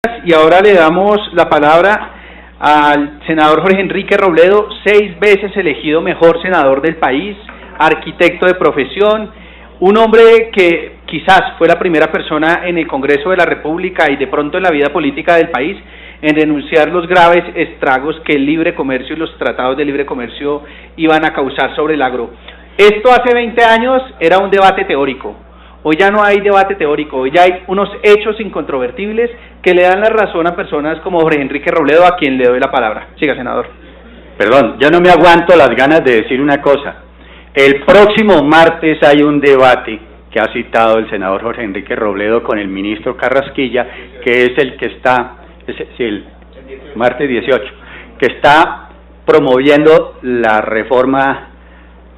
Y ahora le damos la palabra al senador Jorge Enrique Robledo, 6 veces elegido mejor senador del país, arquitecto de profesión, un hombre que quizás fue la primera persona en el Congreso de la República y de pronto en la vida política del país en denunciar los graves estragos que el libre comercio y los tratados de libre comercio iban a causar sobre el agro. Esto hace 20 años era un debate teórico. Hoy ya no hay debate teórico, hoy ya hay unos hechos incontrovertibles que le dan la razón a personas como Jorge Enrique Robledo, a quien le doy la palabra. Siga, senador. Perdón, yo no me aguanto las ganas de decir una cosa. El próximo martes hay un debate que ha citado el senador Jorge Enrique Robledo con el ministro Carrasquilla, que es el que está, el martes 18, que está promoviendo la reforma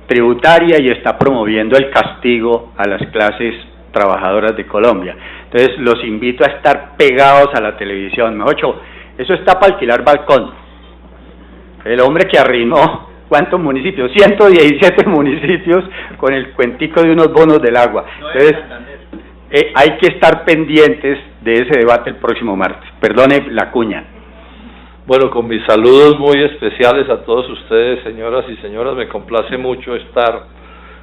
tributaria y está promoviendo el castigo a las clases trabajadoras de Colombia. Entonces los invito a estar pegados a la televisión. Mejor dicho, eso está para alquilar balcón. El hombre que arruinó, ¿cuántos municipios? 117 municipios con el cuentico de unos bonos del agua. Entonces hay que estar pendientes de ese debate el próximo martes. Perdone la cuña. Bueno, con mis saludos muy especiales a todos ustedes, señoras y señores, me complace mucho estar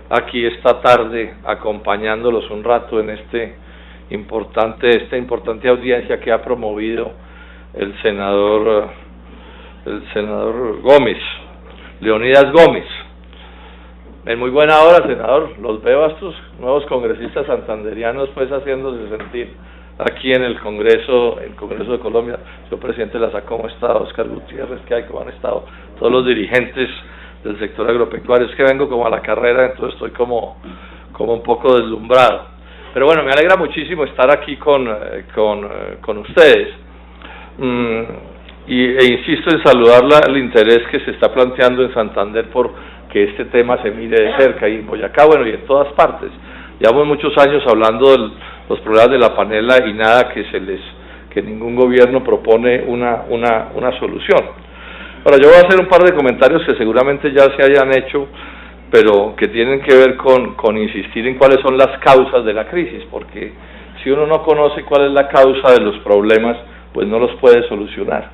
aquí esta tarde acompañándolos un rato en esta importante audiencia que ha promovido el senador Gómez, Leonidas Gómez. En muy buena hora, senador, los veo a estos nuevos congresistas santanderianos pues haciéndose sentir aquí en el Congreso de Colombia. Señor presidente Laza, ¿cómo está? Oscar Gutiérrez, ¿qué hay? ¿Cómo han estado todos los dirigentes del sector agropecuario? Es que vengo como a la carrera, entonces estoy como un poco deslumbrado. Pero bueno, me alegra muchísimo estar aquí con ustedes. E insisto en saludar el interés que se está planteando en Santander por que este tema se mire de cerca, y en Boyacá, bueno, y en todas partes. Llevamos muchos años hablando de los problemas de la panela y nada que ningún gobierno propone una solución. Ahora, yo voy a hacer un par de comentarios que seguramente ya se hayan hecho, pero que tienen que ver con insistir en cuáles son las causas de la crisis, porque si uno no conoce cuál es la causa de los problemas, pues no los puede solucionar.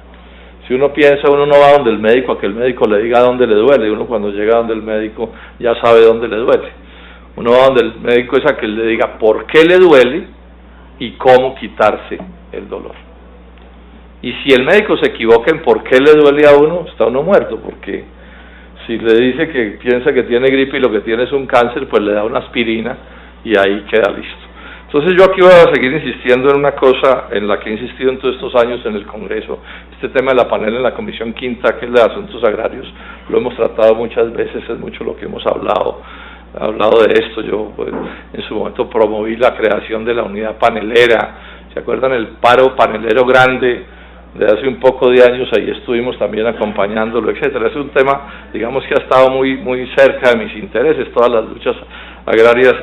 Si uno piensa, uno no va donde el médico a que el médico le diga dónde le duele, uno cuando llega donde el médico ya sabe dónde le duele. Uno va donde el médico es a que le diga por qué le duele y cómo quitarse el dolor. Y si el médico se equivoca en por qué le duele a uno, está uno muerto, porque si le dice que piensa que tiene gripe y lo que tiene es un cáncer, pues le da una aspirina y ahí queda listo. Entonces yo aquí voy a seguir insistiendo en una cosa en la que he insistido en todos estos años en el Congreso. Este tema de la panela en la Comisión Quinta, que es de Asuntos Agrarios, lo hemos tratado muchas veces, es mucho lo que hemos hablado de esto. Yo pues, en su momento promoví la creación de la unidad panelera. ¿Se acuerdan el paro panelero grande de hace un poco de años? Ahí estuvimos también acompañándolo, etcétera. Es un tema, digamos, que ha estado muy cerca de mis intereses, todas las luchas agrarias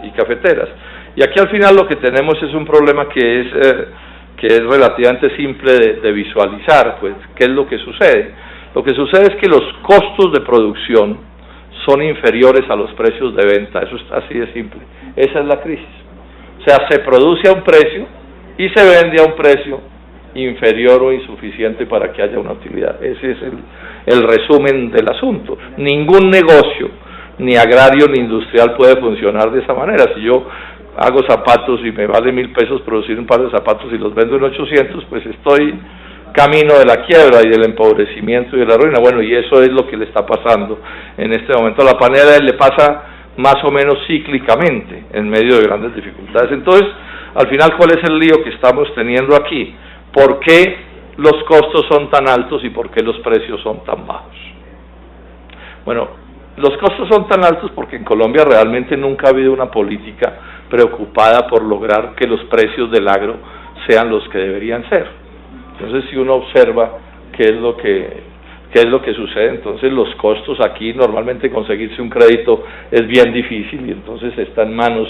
y cafeteras. Y aquí al final lo que tenemos es un problema que es relativamente simple de visualizar. Pues, ¿qué es lo que sucede? Lo que sucede es que los costos de producción son inferiores a los precios de venta. Eso es así de simple. Esa es la crisis. O sea, se produce a un precio y se vende a un precio inferior o insuficiente para que haya una utilidad. Ese es el resumen del asunto. Ningún negocio, ni agrario ni industrial, puede funcionar de esa manera. Si yo hago zapatos y me vale 1.000 pesos producir un par de zapatos y los vendo en 800, pues estoy camino de la quiebra y del empobrecimiento y de la ruina. Bueno, y eso es lo que le está pasando en este momento a la panela, le pasa más o menos cíclicamente en medio de grandes dificultades. Entonces, al final, ¿cuál es el lío que estamos teniendo aquí? ¿Por qué los costos son tan altos y por qué los precios son tan bajos? Bueno, los costos son tan altos porque en Colombia realmente nunca ha habido una política preocupada por lograr que los precios del agro sean los que deberían ser. Entonces, si uno observa qué es lo que sucede, entonces los costos aquí, normalmente conseguirse un crédito es bien difícil y entonces está en manos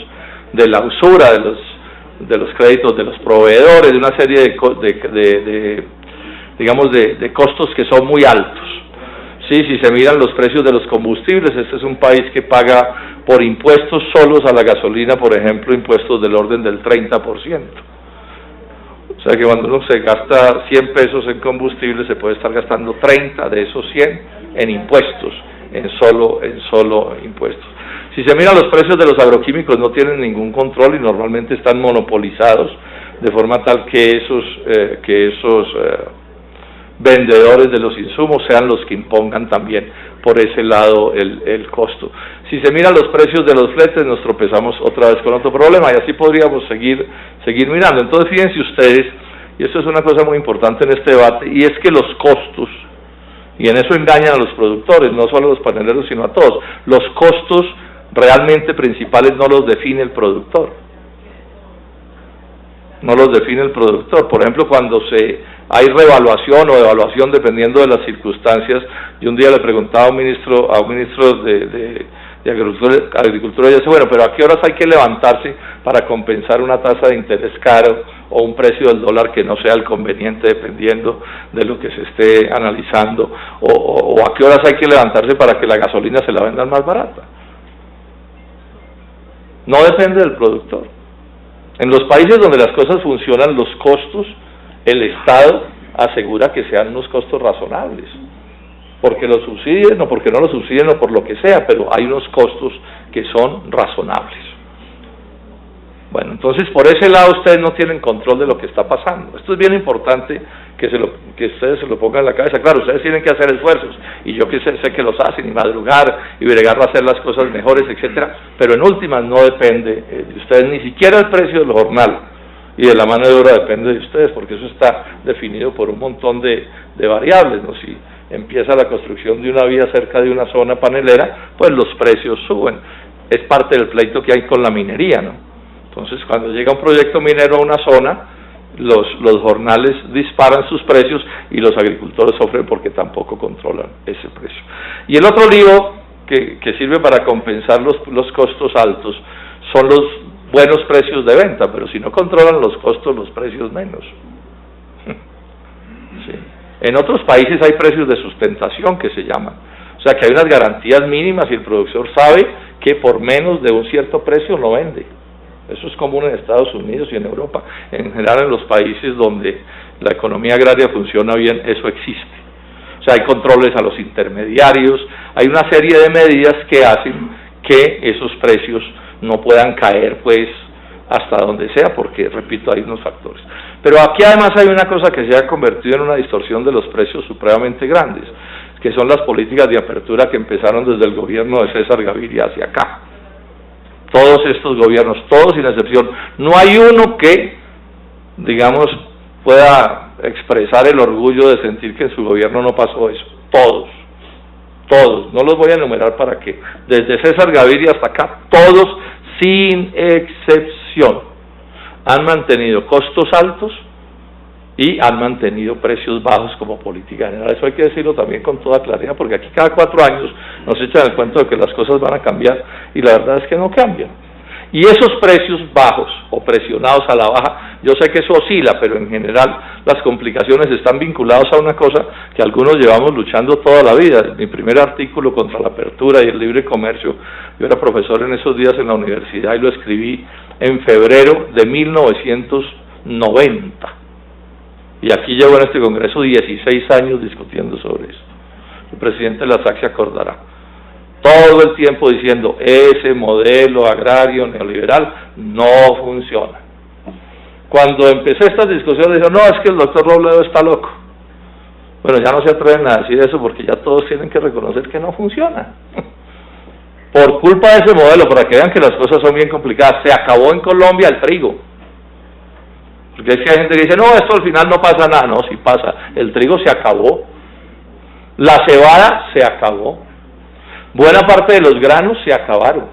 de la usura de los créditos de los proveedores, de una serie de costos que son muy altos. Sí, si se miran los precios de los combustibles, este es un país que paga por impuestos solos a la gasolina, por ejemplo, impuestos del orden del 30%. O sea que cuando uno se gasta 100 pesos en combustible, se puede estar gastando 30 de esos 100 en impuestos, en solo impuestos. Si se mira los precios de los agroquímicos, no tienen ningún control y normalmente están monopolizados, de forma tal que esos vendedores de los insumos sean los que impongan también por ese lado el costo. Si se miran los precios de los fletes, nos tropezamos otra vez con otro problema y así podríamos seguir mirando. Entonces fíjense ustedes, y esto es una cosa muy importante en este debate, y es que los costos, y en eso engañan a los productores, no solo a los paneleros sino a todos, los costos realmente principales no los define el productor. No los define el productor. Por ejemplo, cuando hay revaluación o evaluación dependiendo de las circunstancias, y un día le preguntaba a un ministro de Agricultura, y dice, bueno, pero ¿a qué horas hay que levantarse para compensar una tasa de interés caro o un precio del dólar que no sea el conveniente dependiendo de lo que se esté analizando? O ¿a qué horas hay que levantarse para que la gasolina se la vendan más barata? No depende del productor. En los países donde las cosas funcionan, los costos, el Estado asegura que sean unos costos razonables, porque los subsidien o porque no los subsidien o por lo que sea, pero hay unos costos que son razonables. Bueno, entonces por ese lado ustedes no tienen control de lo que está pasando. Esto es bien importante que ustedes se lo pongan en la cabeza. Claro, ustedes tienen que hacer esfuerzos, y yo que sé que los hacen, y madrugar, y bregar a hacer las cosas mejores, etcétera, pero en últimas no depende de ustedes, ni siquiera el precio del jornal y de la mano de obra depende de ustedes, porque eso está definido por un montón de variables, ¿no? Si empieza la construcción de una vía cerca de una zona panelera, pues los precios suben. Es parte del pleito que hay con la minería, ¿no? Entonces, cuando llega un proyecto minero a una zona, los jornales disparan sus precios y los agricultores sufren porque tampoco controlan ese precio. Y el otro lío que sirve para compensar los costos altos son los buenos precios de venta, pero si no controlan los costos, los precios menos. Sí. En otros países hay precios de sustentación que se llaman, o sea que hay unas garantías mínimas y el productor sabe que por menos de un cierto precio no vende. Eso es común en Estados Unidos y en Europa. En general, en los países donde la economía agraria funciona bien, eso existe. O sea, hay controles a los intermediarios, hay una serie de medidas que hacen que esos precios no puedan caer, pues, hasta donde sea, porque, repito, hay unos factores. Pero aquí además hay una cosa que se ha convertido en una distorsión de los precios supremamente grandes, que son las políticas de apertura que empezaron desde el gobierno de César Gaviria hacia acá. Todos estos gobiernos, todos sin excepción, no hay uno que, digamos, pueda expresar el orgullo de sentir que en su gobierno no pasó eso. Todos, no los voy a enumerar para qué. Desde César Gaviria hasta acá, todos sin excepción han mantenido costos altos y han mantenido precios bajos como política general. Eso hay que decirlo también con toda claridad, porque aquí cada 4 años nos echan el cuento de que las cosas van a cambiar y la verdad es que no cambian. Y esos precios bajos o presionados a la baja, yo sé que eso oscila, pero en general las complicaciones están vinculadas a una cosa que algunos llevamos luchando toda la vida. Mi primer artículo contra la apertura y el libre comercio, yo era profesor en esos días en la universidad y lo escribí en febrero de 1990. Y aquí llevo en este congreso 16 años discutiendo sobre eso. El presidente Lasac se acordará. Todo el tiempo diciendo, ese modelo agrario neoliberal no funciona. Cuando empecé estas discusiones, dijeron, no, es que el doctor Robledo está loco. Bueno, ya no se atreven a decir eso porque ya todos tienen que reconocer que no funciona. Por culpa de ese modelo, para que vean que las cosas son bien complicadas, se acabó en Colombia el trigo. Porque es que hay gente que dice, no, esto al final no pasa nada. No, sí pasa. El trigo se acabó. La cebada se acabó. Buena parte de los granos se acabaron.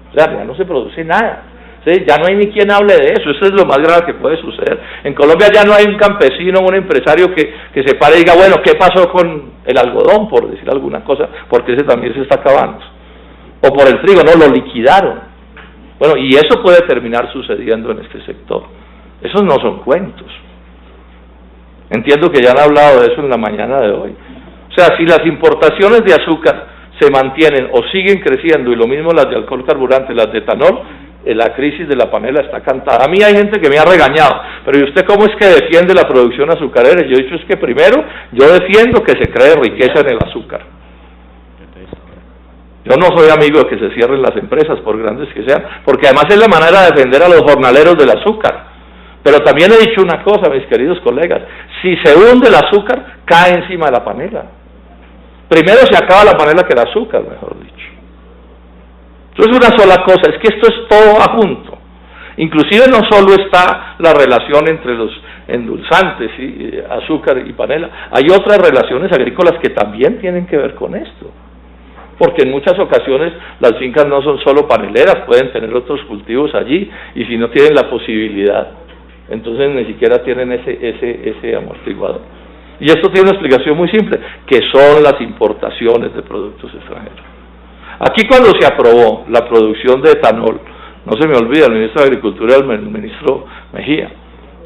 O sea, ya no se produce nada. ¿Sí? Ya no hay ni quien hable de eso. Eso es lo más grave que puede suceder. En Colombia ya no hay un campesino, un empresario que se pare y diga, bueno, ¿qué pasó con el algodón? Por decir alguna cosa, porque ese también se está acabando. O por el trigo, no, lo liquidaron. Bueno, y eso puede terminar sucediendo en este sector. Esos no son cuentos. Entiendo que ya han hablado de eso en la mañana de hoy. O sea, si las importaciones de azúcar se mantienen o siguen creciendo, y lo mismo las de alcohol carburante, las de etanol, la crisis de la panela está cantada. A mí hay gente que me ha regañado, pero ¿y usted cómo es que defiende la producción azucarera? Yo he dicho es que primero, yo defiendo que se cree riqueza en el azúcar. Yo no soy amigo de que se cierren las empresas, por grandes que sean, porque además es la manera de defender a los jornaleros del azúcar. Pero también he dicho una cosa, mis queridos colegas, si se hunde el azúcar, cae encima de la panela. Primero se acaba la panela que el azúcar, mejor dicho. Entonces una sola cosa, es que esto es todo adjunto. Inclusive no solo está la relación entre los endulzantes, ¿sí? Azúcar y panela, hay otras relaciones agrícolas que también tienen que ver con esto. Porque en muchas ocasiones las fincas no son solo paneleras, pueden tener otros cultivos allí, y si no tienen la posibilidad, entonces ni siquiera tienen ese amortiguador. Y esto tiene una explicación muy simple, que son las importaciones de productos extranjeros. Aquí cuando se aprobó la producción de etanol, no se me olvida, el ministro de Agricultura, el ministro Mejía,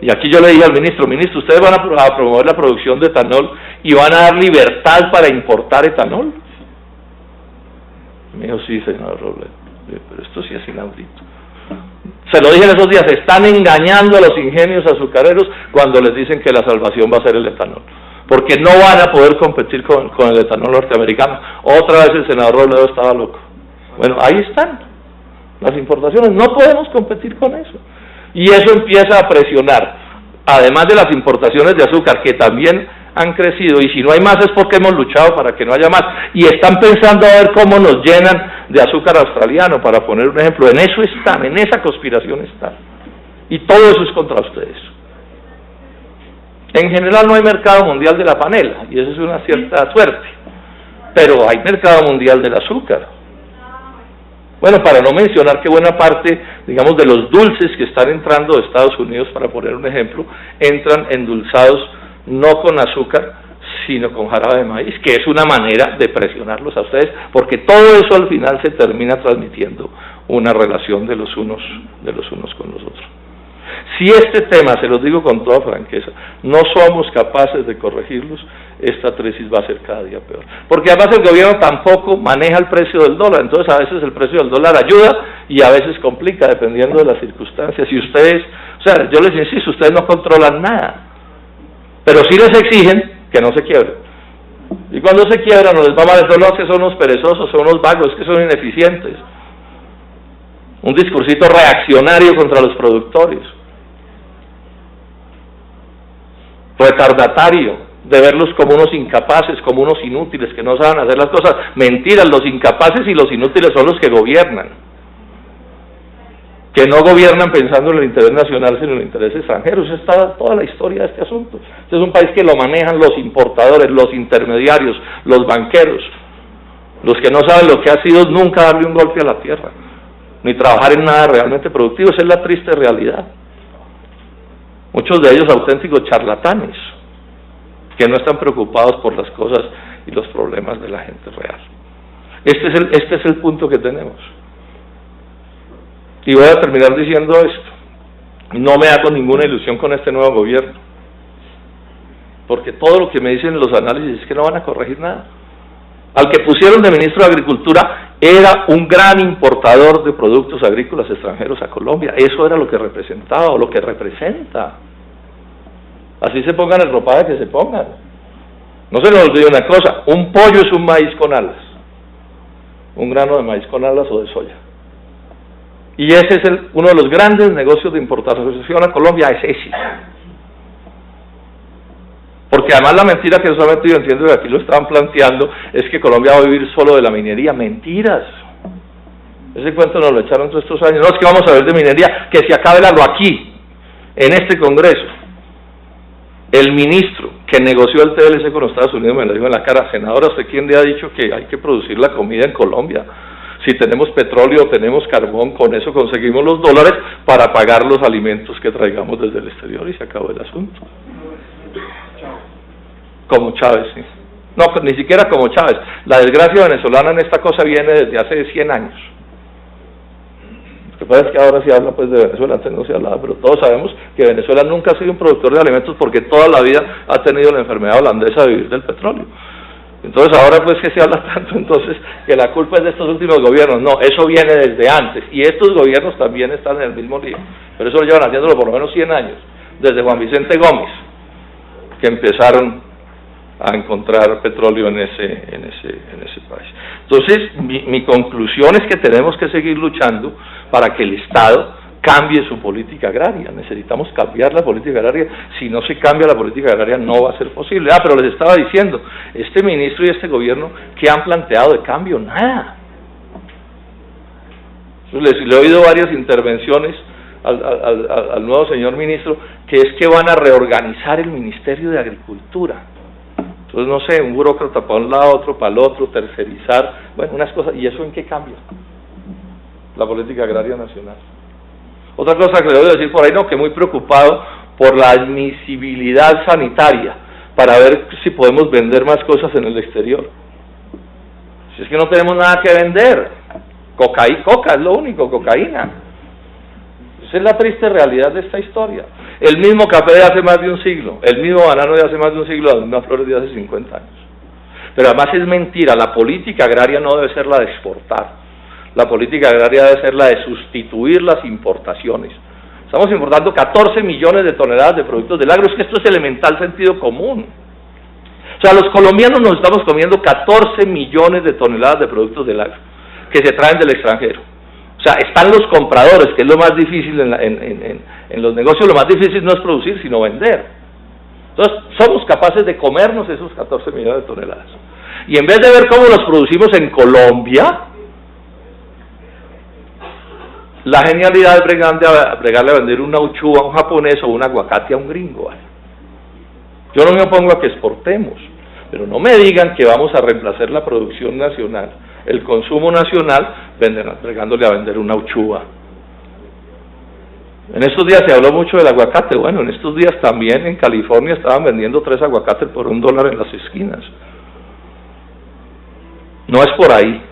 y aquí yo le dije al ministro, ustedes van a promover la producción de etanol y van a dar libertad para importar etanol. Me dijo, sí, señor Robledo, pero esto sí es inaudito. Se lo dije en esos días, están engañando a los ingenios azucareros cuando les dicen que la salvación va a ser el etanol, porque no van a poder competir con el etanol norteamericano. Otra vez el senador Robledo estaba loco. Bueno, ahí están las importaciones, no podemos competir con eso. Y eso empieza a presionar, además de las importaciones de azúcar, que también han crecido, y si no hay más es porque hemos luchado para que no haya más, y están pensando a ver cómo nos llenan de azúcar australiano, para poner un ejemplo. En eso están, en esa conspiración están, y todo eso es contra ustedes. En general no hay mercado mundial de la panela, y eso es una cierta suerte, pero hay mercado mundial del azúcar. Bueno, para no mencionar que buena parte, digamos, de los dulces que están entrando de Estados Unidos, para poner un ejemplo, entran endulzados no con azúcar, sino con jarabe de maíz, que es una manera de presionarlos a ustedes, porque todo eso al final se termina transmitiendo una relación de los unos con los otros. Si este tema, se los digo con toda franqueza, no somos capaces de corregirlos, esta crisis va a ser cada día peor. Porque además el gobierno tampoco maneja el precio del dólar, entonces a veces el precio del dólar ayuda y a veces complica, dependiendo de las circunstancias. Y ustedes, o sea, yo les insisto, ustedes no controlan nada, pero sí les exigen que no se quiebren. Y cuando se quiebran, no les va mal, no, que son unos perezosos, son unos vagos, que son ineficientes. Un discursito reaccionario contra los productores. Retardatario, de verlos como unos incapaces, como unos inútiles, que no saben hacer las cosas. Mentiras, los incapaces y los inútiles son los que gobiernan. Que no gobiernan pensando en el interés nacional, sino en el interés extranjero. Esa está toda la historia de este asunto. Este es un país que lo manejan los importadores, los intermediarios, los banqueros, los que no saben lo que ha sido nunca darle un golpe a la tierra, ni trabajar en nada realmente productivo. Esa es la triste realidad. Muchos de ellos auténticos charlatanes, que no están preocupados por las cosas y los problemas de la gente real. Este es el punto que tenemos. Y voy a terminar diciendo esto. No me hago ninguna ilusión con este nuevo gobierno, porque todo lo que me dicen los análisis es que no van a corregir nada. Al que pusieron de ministro de Agricultura era un gran importador de productos agrícolas extranjeros a Colombia. Eso era lo que representaba, o lo que representa. Así se pongan el ropaje que se pongan. No se nos olvide una cosa, un pollo es un maíz con alas, un grano de maíz con alas o de soya. Y ese es uno de los grandes negocios de importación a Colombia, es ese. Porque además la mentira que solamente yo entiendo que aquí lo estaban planteando es que Colombia va a vivir solo de la minería. Mentiras. Ese cuento nos lo echaron todos estos años. No, es que vamos a ver de minería, que se acabe el agua aquí, en este Congreso. El ministro que negoció el TLC con los Estados Unidos me lo dijo en la cara: senadora, ¿usted quién le ha dicho que hay que producir la comida en Colombia? Si tenemos petróleo, tenemos carbón, con eso conseguimos los dólares para pagar los alimentos que traigamos desde el exterior, y se acabó el asunto. Como Chávez, sí. No, ni siquiera como Chávez. La desgracia venezolana en esta cosa viene desde hace 100 años. Lo que pasa es que ahora se habla pues de Venezuela, antes no se hablaba, pero todos sabemos que Venezuela nunca ha sido un productor de alimentos, porque toda la vida ha tenido la enfermedad holandesa de vivir del petróleo. Entonces ahora pues que se habla tanto entonces que la culpa es de estos últimos gobiernos. No, eso viene desde antes, y estos gobiernos también están en el mismo lío, pero eso lo llevan haciéndolo por lo menos 100 años, desde Juan Vicente Gómez, que empezaron a encontrar petróleo en ese país. Entonces mi conclusión es que tenemos que seguir luchando para que el Estado cambie su política agraria. Necesitamos cambiar la política agraria. Si no se cambia la política agraria no va a ser posible. Pero les estaba diciendo, este ministro y este gobierno, ¿qué han planteado de cambio? Nada. Le he oído varias intervenciones al nuevo señor ministro, que es que van a reorganizar el Ministerio de Agricultura. Entonces, no sé, un burócrata para un lado, otro para el otro, tercerizar, bueno, unas cosas. ¿Y eso en qué cambia? La política agraria nacional. Otra cosa que le voy a decir por ahí, no, que muy preocupado por la admisibilidad sanitaria, para ver si podemos vender más cosas en el exterior. Si es que no tenemos nada que vender, coca es lo único, cocaína. Esa es la triste realidad de esta historia. El mismo café de hace más de un siglo, el mismo banano de hace más de un siglo, las mismas flores de hace 50 años. Pero además es mentira, la política agraria no debe ser la de exportar. La política agraria debe ser la de sustituir las importaciones. Estamos importando 14 millones de toneladas de productos del agro, es que esto es elemental sentido común. O sea, los colombianos nos estamos comiendo 14 millones de toneladas de productos del agro, que se traen del extranjero. O sea, están los compradores, que es lo más difícil en los negocios, lo más difícil no es producir, sino vender. Entonces, somos capaces de comernos esos 14 millones de toneladas. Y en vez de ver cómo los producimos en Colombia, la genialidad es bregarle a vender una uchuva a un japonés o un aguacate a un gringo, ¿vale? Yo no me opongo a que exportemos, pero no me digan que vamos a reemplazar la producción nacional, el consumo nacional, bregándole a vender una uchuva. En estos días se habló mucho del aguacate. Bueno, en estos días también en California estaban vendiendo 3 aguacates por $1 en las esquinas. No es por ahí.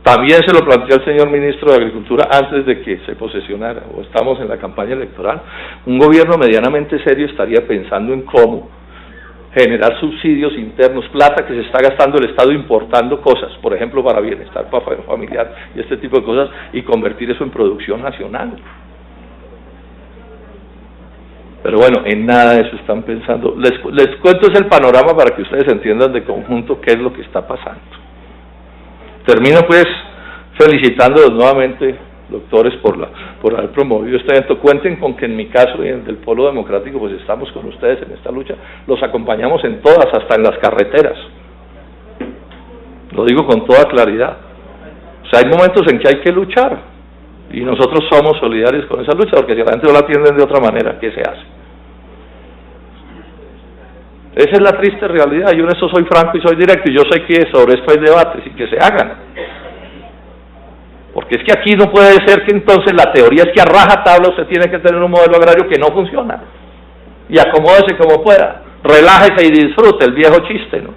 También se lo planteó el señor ministro de Agricultura antes de que se posesionara, o estamos en la campaña electoral. Un gobierno medianamente serio estaría pensando en cómo generar subsidios internos, plata que se está gastando el Estado importando cosas, por ejemplo para bienestar familiar y este tipo de cosas, y convertir eso en producción nacional. Pero bueno, en nada de eso están pensando. Les cuento el panorama para que ustedes entiendan de conjunto qué es lo que está pasando. Termino pues felicitándolos nuevamente, doctores, por haber promovido este evento. Cuenten con que en mi caso y en el del Polo Democrático pues estamos con ustedes en esta lucha, los acompañamos en todas, hasta en las carreteras. Lo digo con toda claridad. O sea, hay momentos en que hay que luchar, y nosotros somos solidarios con esa lucha, porque si la gente no la atiende de otra manera, ¿qué se hace? Esa es la triste realidad. Yo en eso soy franco y soy directo, y yo sé que sobre esto hay debates y que se hagan. Porque es que aquí no puede ser que entonces la teoría es que a rajatabla usted tiene que tener un modelo agrario que no funciona. Y acomódese como pueda. Relájese y disfrute, el viejo chiste, ¿no?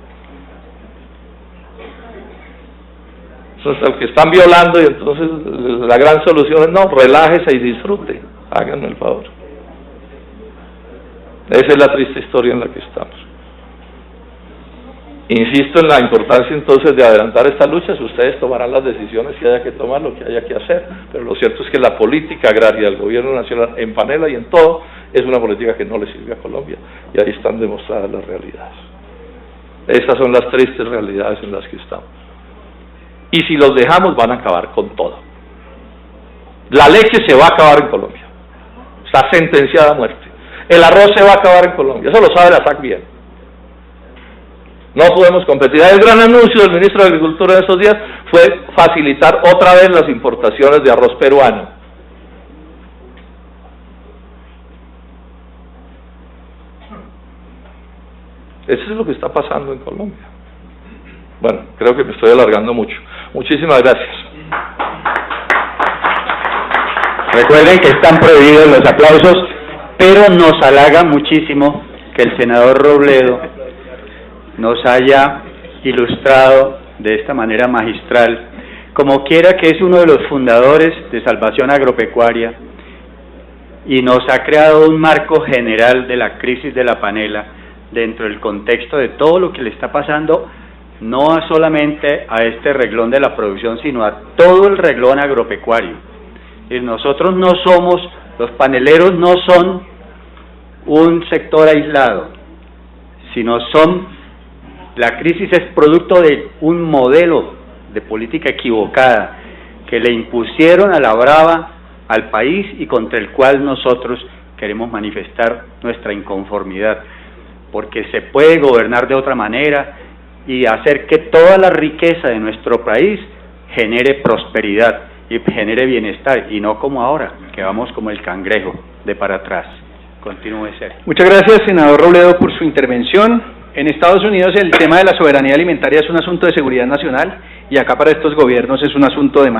Entonces, al que están violando, y entonces la gran solución es no, relájese y disfrute. Háganme el favor. Esa es la triste historia en la que estamos. Insisto en la importancia entonces de adelantar esta lucha. Si ustedes tomarán las decisiones que haya que tomar, lo que haya que hacer, pero lo cierto es que la política agraria del gobierno nacional en Panela y en todo es una política que no le sirve a Colombia, y ahí están demostradas las realidades. Estas son las tristes realidades en las que estamos, y si los dejamos van a acabar con todo. La leche se va a acabar en Colombia, está sentenciada a muerte. El arroz se va a acabar en Colombia, eso lo sabe la SAC bien. No podemos competir. El gran anuncio del ministro de Agricultura de esos días fue facilitar otra vez las importaciones de arroz peruano. Eso es lo que está pasando en Colombia. Bueno, creo que me estoy alargando mucho. Muchísimas gracias. Recuerden que están prohibidos los aplausos, pero nos halaga muchísimo que el senador Robledo nos haya ilustrado de esta manera magistral, como quiera que es uno de los fundadores de Salvación Agropecuaria, y nos ha creado un marco general de la crisis de la panela dentro del contexto de todo lo que le está pasando no solamente a este reglón de la producción, sino a todo el reglón agropecuario. Y nosotros no somos, los paneleros no son un sector aislado, sino la crisis es producto de un modelo de política equivocada que le impusieron a la brava al país y contra el cual nosotros queremos manifestar nuestra inconformidad, porque se puede gobernar de otra manera y hacer que toda la riqueza de nuestro país genere prosperidad y genere bienestar, y no como ahora, que vamos como el cangrejo, de para atrás. Continúe, Sergio. Muchas gracias, senador Robledo, por su intervención. En Estados Unidos el tema de la soberanía alimentaria es un asunto de seguridad nacional y acá para estos gobiernos es un asunto de más.